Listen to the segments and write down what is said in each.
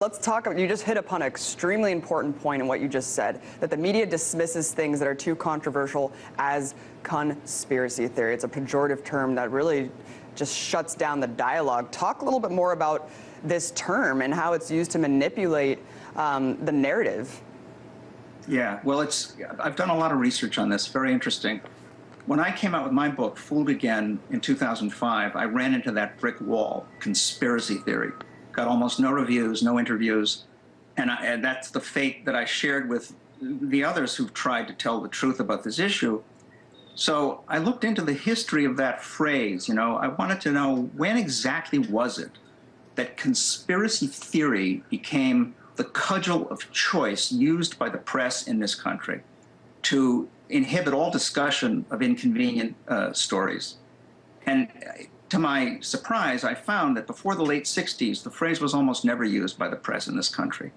Let's talk, you just hit upon an extremely important point in what you just said, that the media dismisses things that are too controversial as conspiracy theory. It's a pejorative term that really just shuts down the dialogue. Talk a little bit more about this term and how it's used to manipulate the narrative. Yeah, well, I've done a lot of research on this, very interesting. When I came out with my book, Fooled Again, in 2005, I ran into that brick wall, conspiracy theory. Got almost no reviews, no interviews, and that's the fate that I shared with the others who've tried to tell the truth about this issue. So I looked into the history of that phrase. I wanted to know, when exactly was it that conspiracy theory became the cudgel of choice used by the press in this country to inhibit all discussion of inconvenient stories. And to my surprise, I found that before the late 60s, the phrase was almost never used by the press in this country.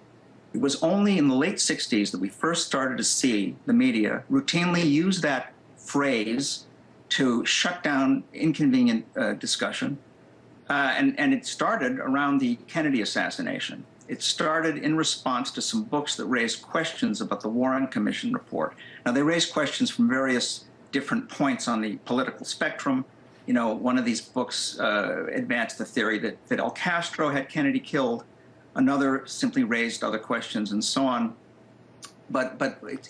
It was only in the late 60s that we first started to see the media routinely use that phrase to shut down inconvenient discussion. And it started around the Kennedy assassination. It started in response to some books that raised questions about the Warren Commission report. Now, they raised questions from various different points on the political spectrum. One of these books advanced the theory that Fidel Castro had Kennedy killed. Another simply raised other questions and so on. But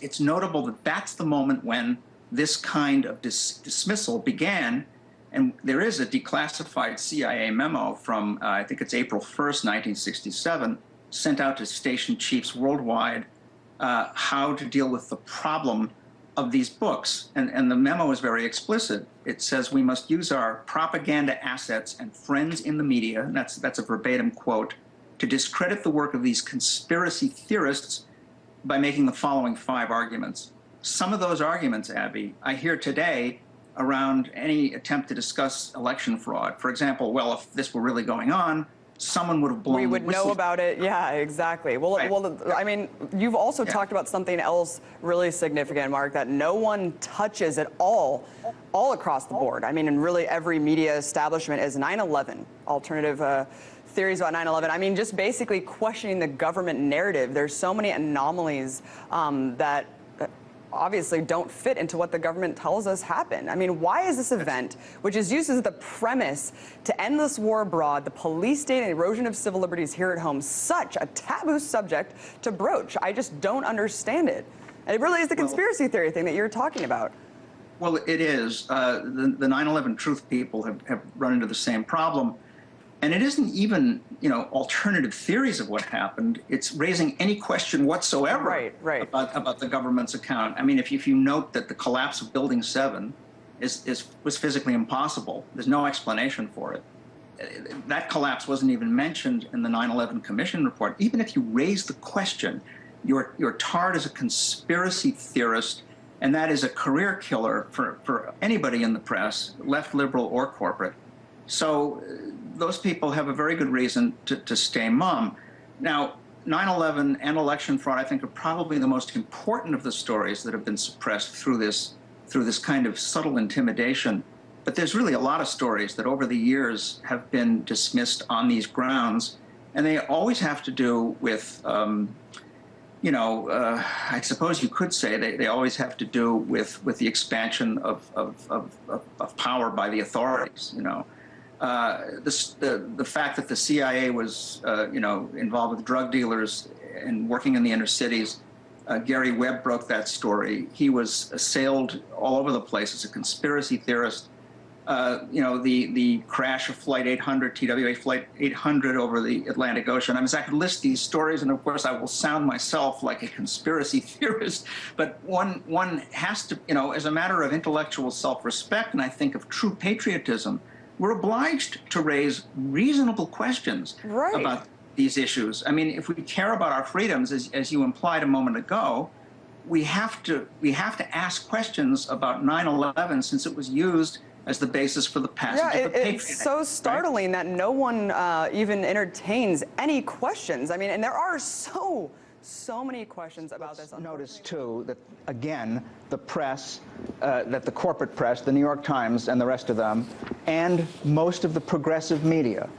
it's notable that that's the moment when this kind of dismissal began. And there is a declassified CIA memo from, I think it's April 1st, 1967, sent out to station chiefs worldwide how to deal with the problem of these books. And the memo is very explicit. It says we must use our propaganda assets and friends in the media, and that's a verbatim quote, to discredit the work of these conspiracy theorists by making the following 5 arguments. Some of those arguments, Abby, I hear today around any attempt to discuss election fraud. For example, well, if this were really going on, someone would have blown the whistle. We would know about it. Yeah, exactly. Well, Right. well, I mean, you've also talked about something else really significant, Mark, that no one touches at all across the board. I mean, in really every media establishment is 9/11, alternative theories about 9/11. I mean, just basically questioning the government narrative. There's so many anomalies that obviously don't fit into what the government tells us happened. I mean, why is this event, which is used as the premise to end this war abroad, the police state and erosion of civil liberties here at home, such a taboo subject to broach? I just don't understand it. And it really is the conspiracy theory thing that you're talking about. Well, it is. The 9/11 truth people have run into the same problem. And it isn't even, alternative theories of what happened. It's raising any question whatsoever about the government's account. I mean, if you note that the collapse of Building 7 was physically impossible, there's no explanation for it. That collapse wasn't even mentioned in the 9/11 Commission report. Even if you raise the question, you're tarred as a conspiracy theorist, and that is a career killer for anybody in the press, left, liberal, or corporate. So those people have a very good reason to stay mum. Now, 9/11 and election fraud, I think, are probably the most important of the stories that have been suppressed through this kind of subtle intimidation. But there's really a lot of stories that over the years have been dismissed on these grounds, and they always have to do with, I suppose you could say they always have to do with the expansion of power by the authorities, The fact that the CIA was, involved with drug dealers and working in the inner cities, Gary Webb broke that story. He was assailed all over the place as a conspiracy theorist. The crash of Flight 800, TWA Flight 800 over the Atlantic Ocean. I mean, I could list these stories, and of course, I will sound myself like a conspiracy theorist. But one has to, as a matter of intellectual self-respect, and I think of true patriotism, we're obliged to raise reasonable questions about these issues. I mean, if we care about our freedoms, as you implied a moment ago, we have to ask questions about 9/11, since it was used as the basis for the passage of the Patriot Act. It's so startling that no one even entertains any questions. I mean, and there are so many questions about this. Notice, too, that, again, the press, that the corporate press, the New York Times and the rest of them, and most of the progressive media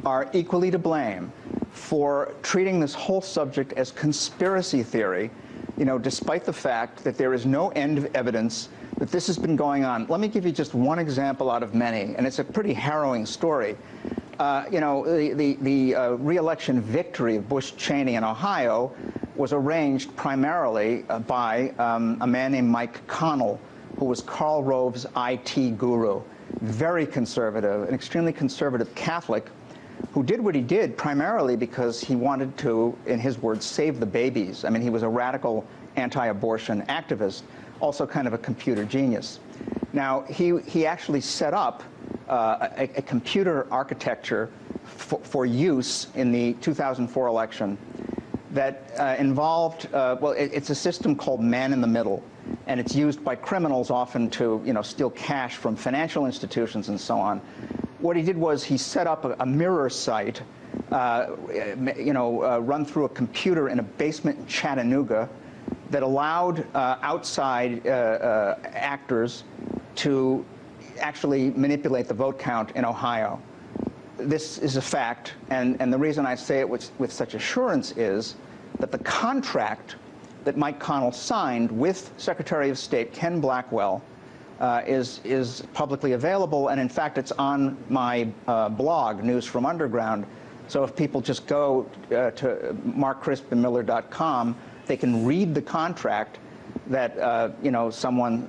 are equally to blame for treating this whole subject as conspiracy theory, you know, despite the fact that there is no end of evidence that this has been going on. Let me give you just one example out of many, and it's a pretty harrowing story. You know, the re-election victory of Bush Cheney in Ohio was arranged primarily by a man named Mike Connell, who was Karl Rove's IT guru, very conservative, an extremely conservative Catholic, who did what he did primarily because he wanted to, in his words, save the babies. I mean, he was a radical anti-abortion activist, also kind of a computer genius. Now, he actually set up a computer architecture for use in the 2004 election that involved, well, it's a system called man in the middle, and it's used by criminals often to, you know, steal cash from financial institutions and so on. What he did was he set up a mirror site, you know, run through a computer in a basement in Chattanooga that allowed outside actors to actually manipulate the vote count in Ohio. This is a fact, and the reason I say it with such assurance is that the contract that Mike Connell signed with Secretary of State Ken Blackwell is publicly available, and in fact it's on my blog, News from Underground. So if people just go to markcrispinmiller.com, they can read the contract that you know, someone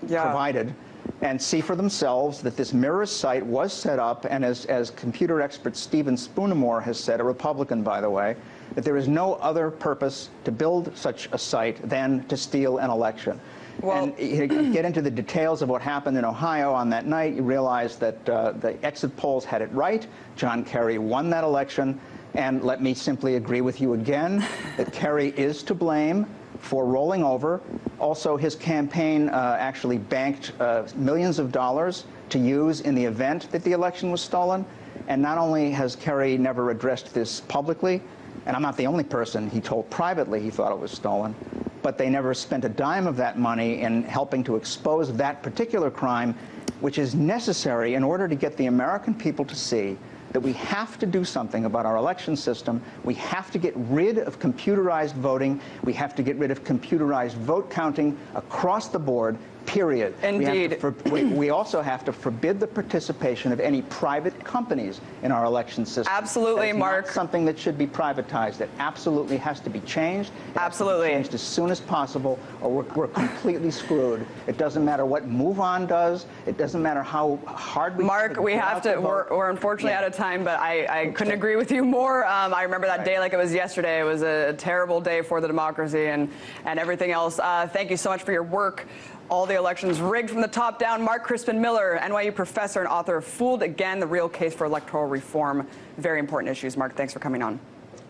provided, and see for themselves that this mirror site was set up, and as computer expert Stephen Spoonamore has said, a Republican by the way, that there is no other purpose to build such a site than to steal an election. Well, and you get into the details of what happened in Ohio on that night, you realize that the exit polls had it right. John Kerry won that election, and let me simply agree with you again that Kerry is to blame for rolling over. Also, his campaign actually banked millions of dollars to use in the event that the election was stolen. And not only has Kerry never addressed this publicly, and I'm not the only person he told privately he thought it was stolen, but they never spent a dime of that money in helping to expose that particular crime, which is necessary in order to get the American people to see that we have to do something about our election system. We have to get rid of computerized voting. We have to get rid of computerized vote counting across the board, period. Indeed. We also have to forbid the participation of any private companies in our election system. Absolutely, Mark. Not something that should be privatized. It absolutely has to be changed. Absolutely. It has to be changed as soon as possible, or we're completely screwed. It doesn't matter what MoveOn does. It doesn't matter how hard we Mark, we have to, we're unfortunately out of time, but I couldn't agree with you more. I remember that day like it was yesterday. It was a terrible day for the democracy and everything else. Thank you so much for your work. All the elections rigged from the top down. Mark Crispin Miller, NYU professor and author of Fooled Again, The Real Case for Electoral Reform. Very important issues. Mark, thanks for coming on.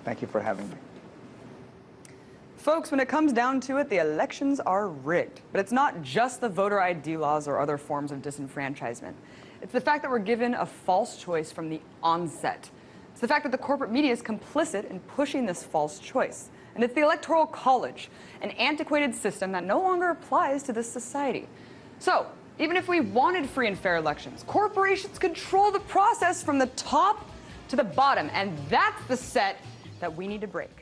Thank you for having me. Folks, when it comes down to it, the elections are rigged. But it's not just the voter ID laws or other forms of disenfranchisement. It's the fact that we're given a false choice from the onset. It's the fact that the corporate media is complicit in pushing this false choice. And it's the Electoral College, an antiquated system that no longer applies to this society. So, even if we wanted free and fair elections, corporations control the process from the top to the bottom, and that's the set that we need to break.